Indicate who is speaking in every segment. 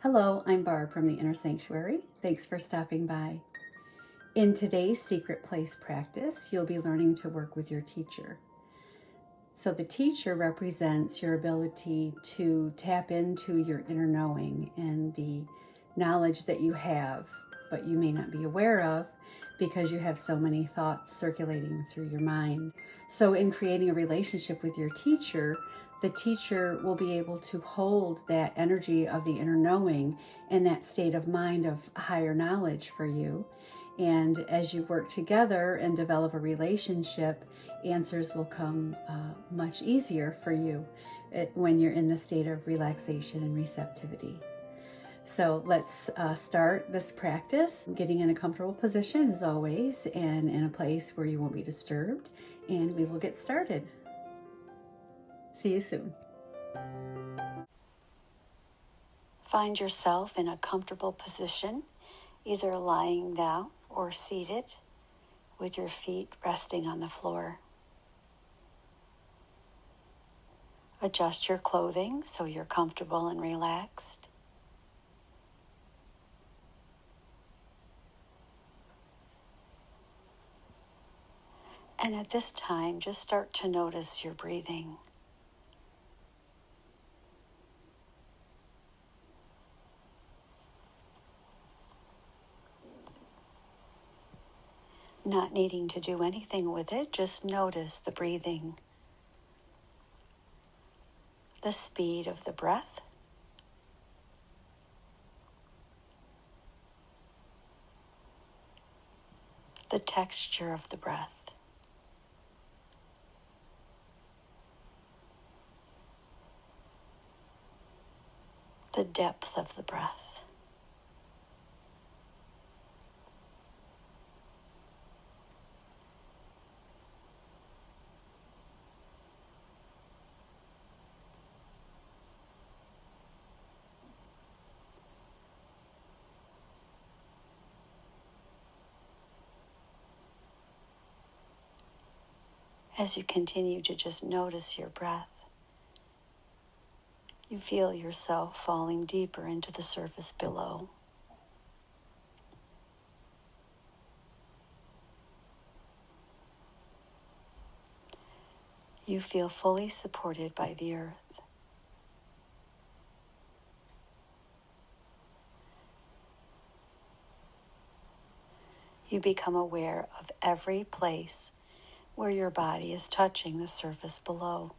Speaker 1: Hello, I'm Barb from the Inner Sanctuary. Thanks for stopping by. In today's Secret Place practice, you'll be learning to work with your teacher. So the teacher represents your ability to tap into your inner knowing and the knowledge that you have, but you may not be aware of because you have so many thoughts circulating through your mind. So in creating a relationship with your teacher, the teacher will be able to hold that energy of the inner knowing and that state of mind of higher knowledge for you. And as you work together and develop a relationship, answers will come much easier for you when you're in the state of relaxation and receptivity. So let's start this practice, getting in a comfortable position as always, and in a place where you won't be disturbed, and we will get started. See you soon. Find yourself in a comfortable position, either lying down or seated, with your feet resting on the floor. Adjust your clothing so you're comfortable and relaxed. And at this time, just start to notice your breathing. Not needing to do anything with it, just notice the breathing, the speed of the breath, the texture of the breath, the depth of the breath. As you continue to just notice your breath, you feel yourself falling deeper into the surface below. You feel fully supported by the earth. You become aware of every place where your body is touching the surface below.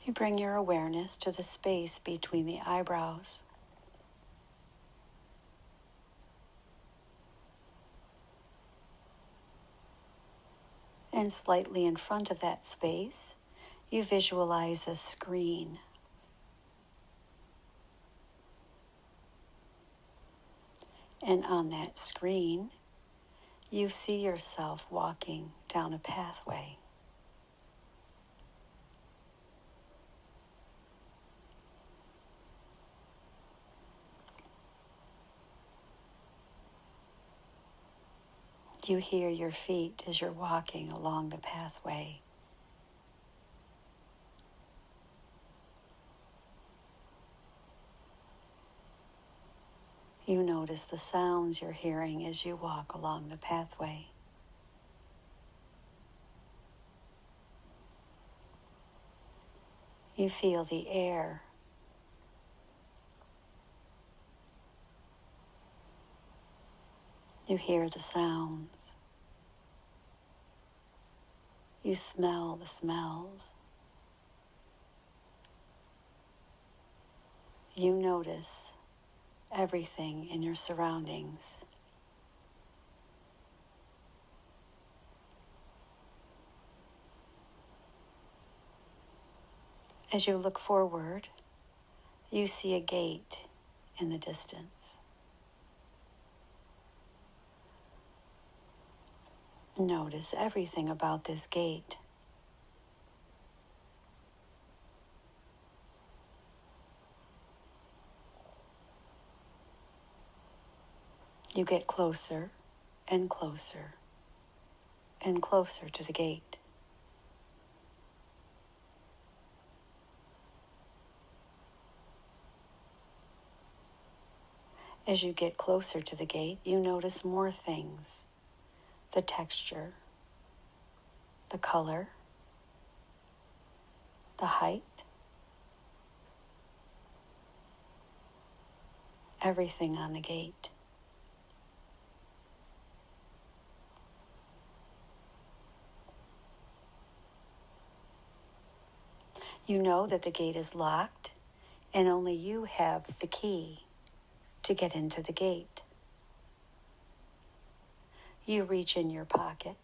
Speaker 1: You bring your awareness to the space between the eyebrows. And slightly in front of that space, you visualize a screen. And on that screen, you see yourself walking down a pathway. You hear your feet as you're walking along the pathway. You notice the sounds you're hearing as you walk along the pathway. You feel the air. You hear the sounds. You smell the smells. You notice everything in your surroundings. As you look forward, you see a gate in the distance. Notice everything about this gate. You get closer and closer and closer to the gate. As you get closer to the gate, you notice more things: the texture, the color, the height, everything on the gate. You know that the gate is locked and only you have the key to get into the gate. You reach in your pocket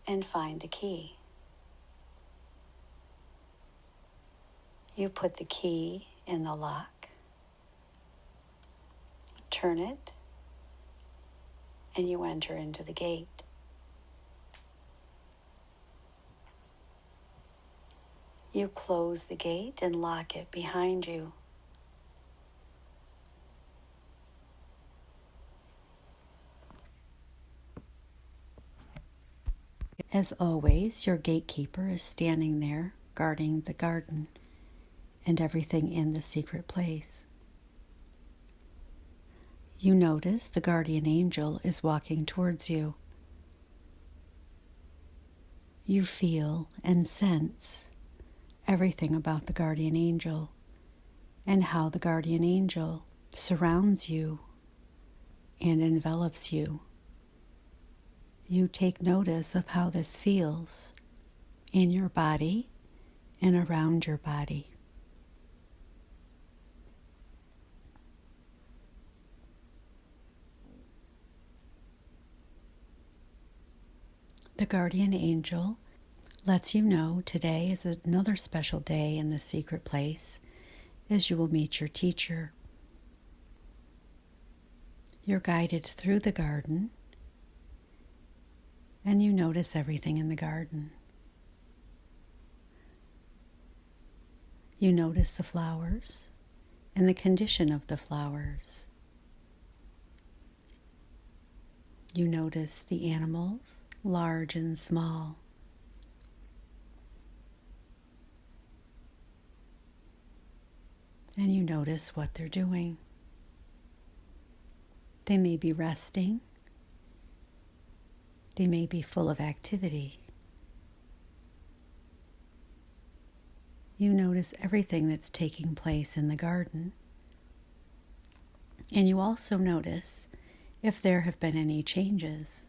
Speaker 1: and find the key. You put the key in the lock, turn it, and you enter into the gate. You close the gate and lock it behind you. As always, your gatekeeper is standing there, guarding the garden and everything in the secret place. You notice the guardian angel is walking towards you. You feel and sense everything about the guardian angel and how the guardian angel surrounds you and envelops you. You take notice of how this feels in your body and around your body. The guardian angel lets you know today is another special day in the secret place, as you will meet your teacher. You're guided through the garden, and you notice everything in the garden. You notice the flowers and the condition of the flowers. You notice the animals, large and small. And you notice what they're doing. They may be resting. They may be full of activity. You notice everything that's taking place in the garden. And you also notice if there have been any changes.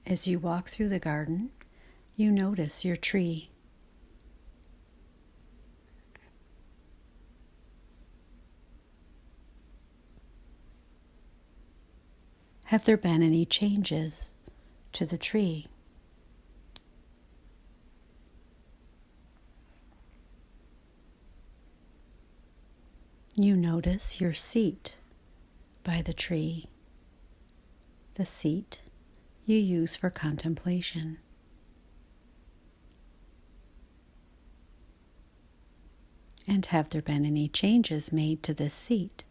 Speaker 1: As you walk through the garden, you notice your tree. Have there been any changes to the tree? You notice your seat by the tree, the seat you use for contemplation. And have there been any changes made to this seat?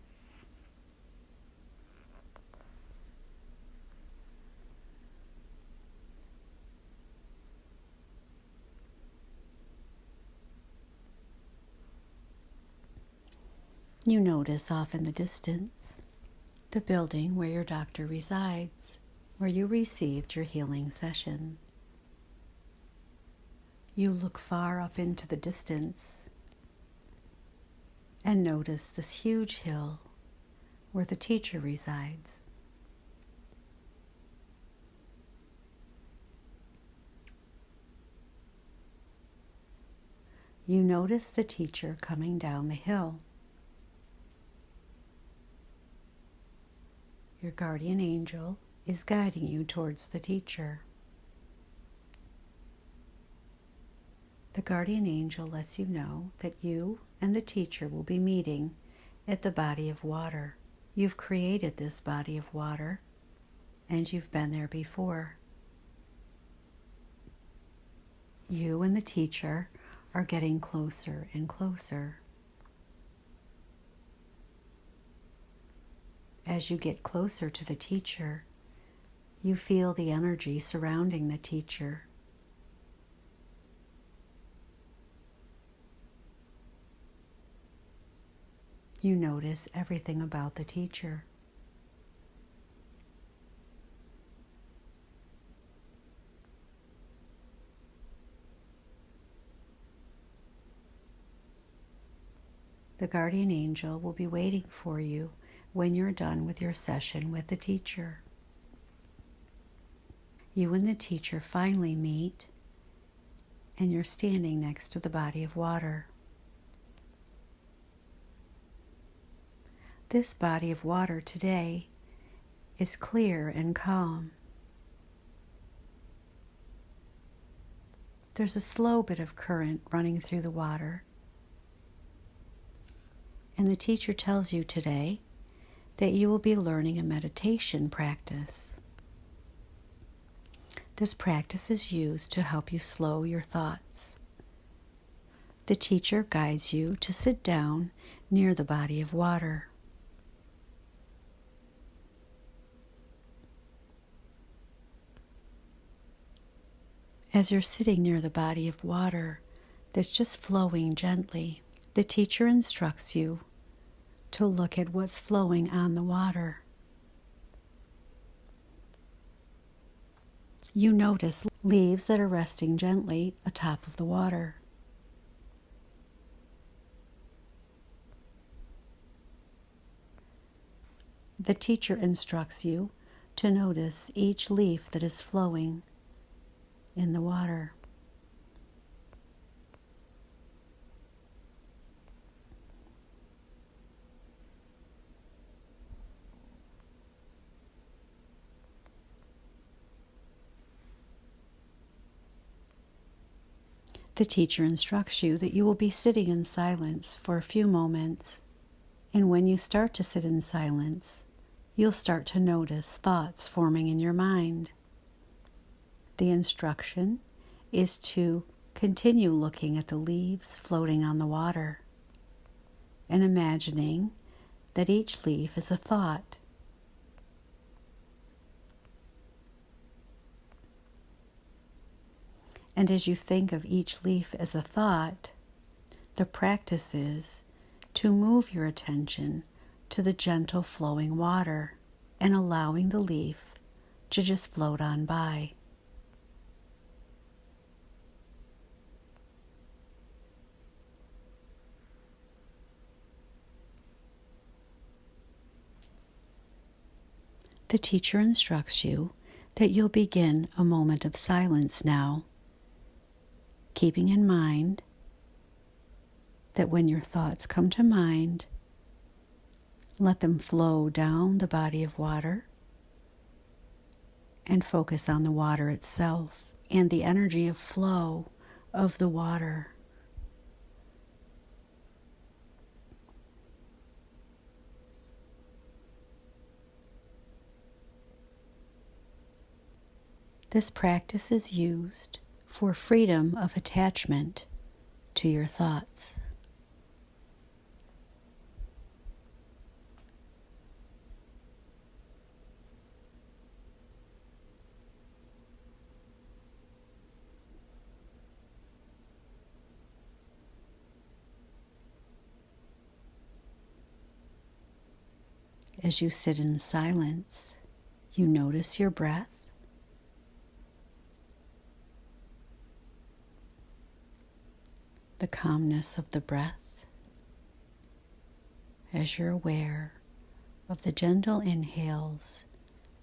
Speaker 1: You notice off in the distance the building where your doctor resides, where you received your healing session. You look far up into the distance and notice this huge hill where the teacher resides. You notice the teacher coming down the hill. Your guardian angel is guiding you towards the teacher. The guardian angel lets you know that you and the teacher will be meeting at the body of water. You've created this body of water, and you've been there before. you and the teacher are getting closer and closer. As you get closer to the teacher, you feel the energy surrounding the teacher. You notice everything about the teacher. The guardian angel will be waiting for you when you're done with your session with the teacher. You and the teacher finally meet, and you're standing next to the body of water. This body of water today is clear and calm. There's a slow bit of current running through the water. And the teacher tells you today that you will be learning a meditation practice. This practice is used to help you slow your thoughts. The teacher guides you to sit down near the body of water. As you're sitting near the body of water that's just flowing gently, the teacher instructs you to look at what's flowing on the water. You notice leaves that are resting gently atop of the water. The teacher instructs you to notice each leaf that is flowing in the water. The teacher instructs you that you will be sitting in silence for a few moments, and when you start to sit in silence, you'll start to notice thoughts forming in your mind. The instruction is to continue looking at the leaves floating on the water and imagining that each leaf is a thought. And as you think of each leaf as a thought, the practice is to move your attention to the gentle flowing water and allowing the leaf to just float on by. The teacher instructs you that you'll begin a moment of silence now, keeping in mind that when your thoughts come to mind, let them flow down the body of water and focus on the water itself and the energy of flow of the water. This practice is used for freedom of attachment to your thoughts. As you sit in silence, you notice your breath. The calmness of the breath as you're aware of the gentle inhales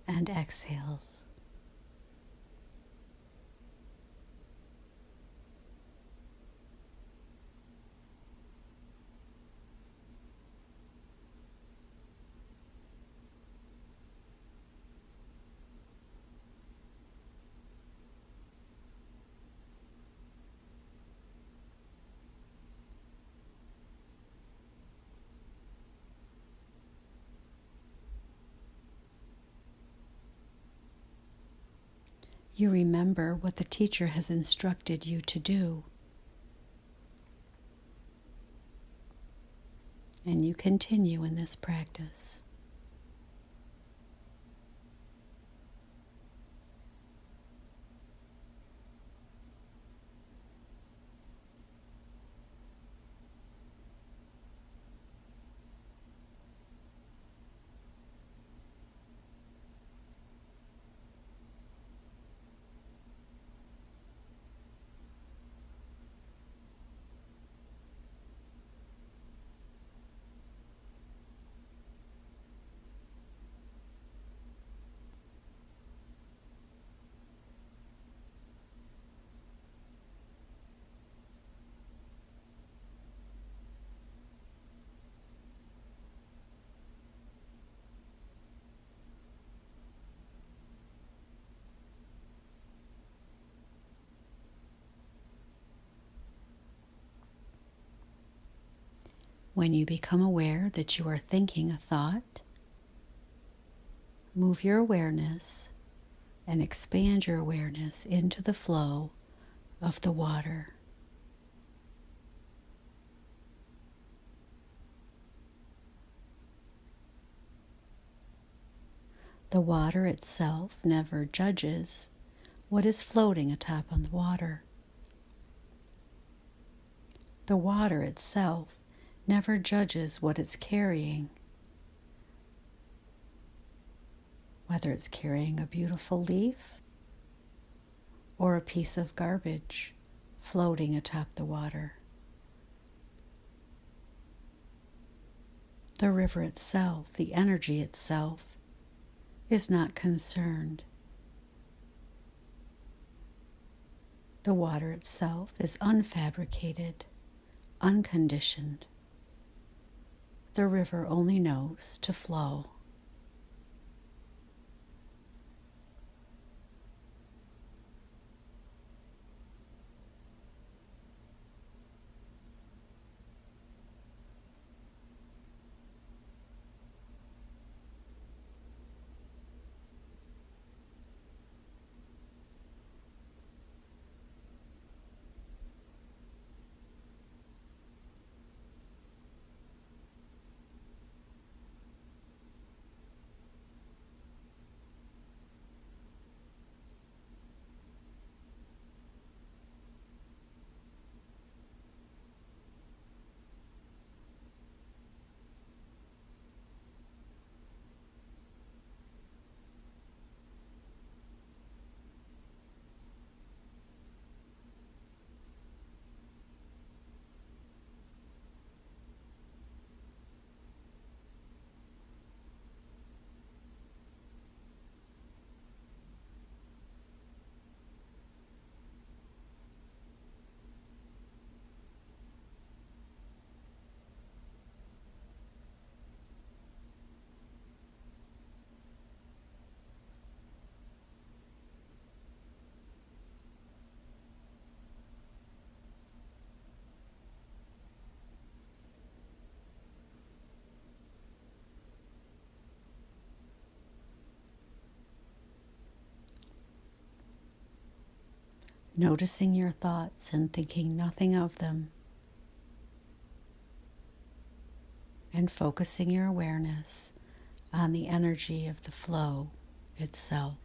Speaker 1: and exhales. You remember what the teacher has instructed you to do. And you continue in this practice. When you become aware that you are thinking a thought, move your awareness and expand your awareness into the flow of the water. The water itself never judges what is floating atop on the water. The water itself never judges what it's carrying, whether it's carrying a beautiful leaf or a piece of garbage floating atop the water. The river itself, the energy itself, is not concerned. The water itself is unfabricated, unconditioned. The river only knows to flow. Noticing your thoughts and thinking nothing of them, and focusing your awareness on the energy of the flow itself.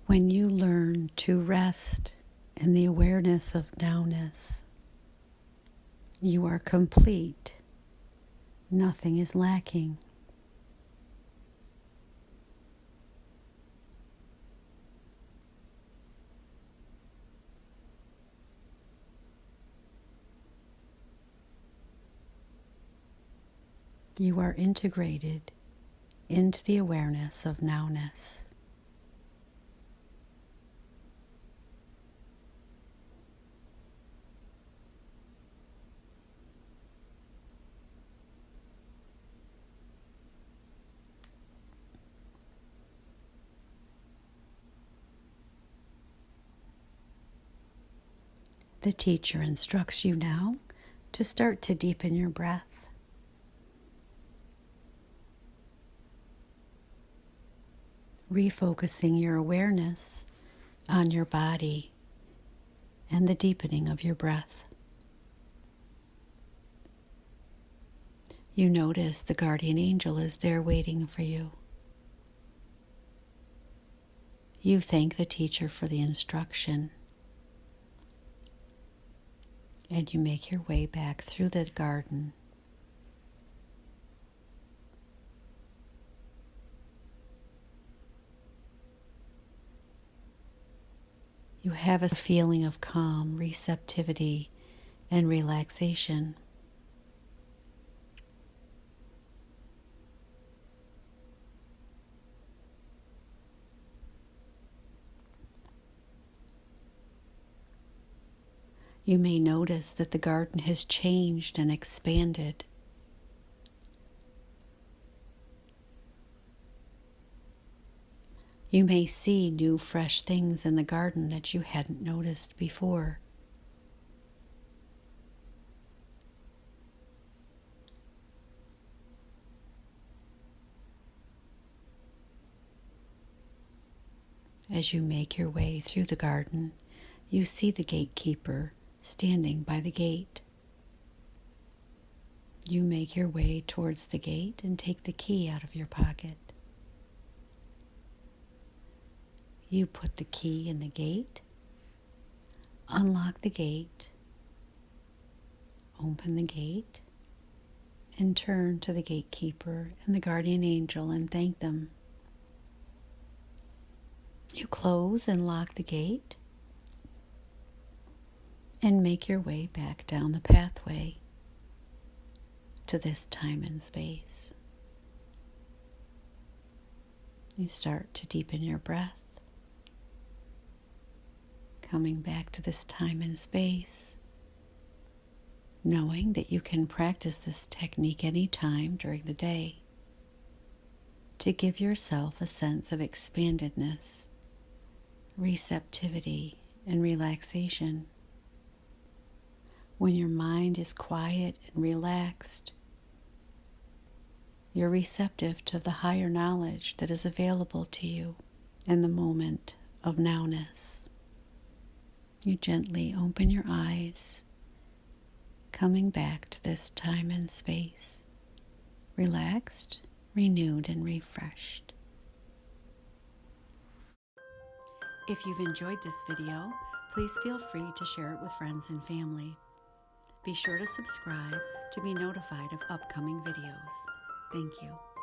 Speaker 1: When you learn to rest in the awareness of nowness, you are complete. Nothing is lacking. You are integrated into the awareness of nowness. The teacher instructs you now to start to deepen your breath. Refocusing your awareness on your body and the deepening of your breath. You notice the guardian angel is there waiting for you. You thank the teacher for the instruction, and you make your way back through the garden. You have a feeling of calm, receptivity, and relaxation. You may notice that the garden has changed and expanded. You may see new, fresh things in the garden that you hadn't noticed before. As you make your way through the garden, you see the gatekeeper standing by the gate. You make your way towards the gate and take the key out of your pocket. You put the key in the gate, unlock the gate, open the gate, and turn to the gatekeeper and the guardian angel and thank them. You close and lock the gate and make your way back down the pathway to this time and space. You start to deepen your breath, coming back to this time and space, knowing that you can practice this technique anytime during the day to give yourself a sense of expandedness, receptivity, and relaxation. When your mind is quiet and relaxed, you're receptive to the higher knowledge that is available to you in the moment of nowness. You gently open your eyes, coming back to this time and space, relaxed, renewed, and refreshed. If you've enjoyed this video, please feel free to share it with friends and family. Be sure to subscribe to be notified of upcoming videos. Thank you.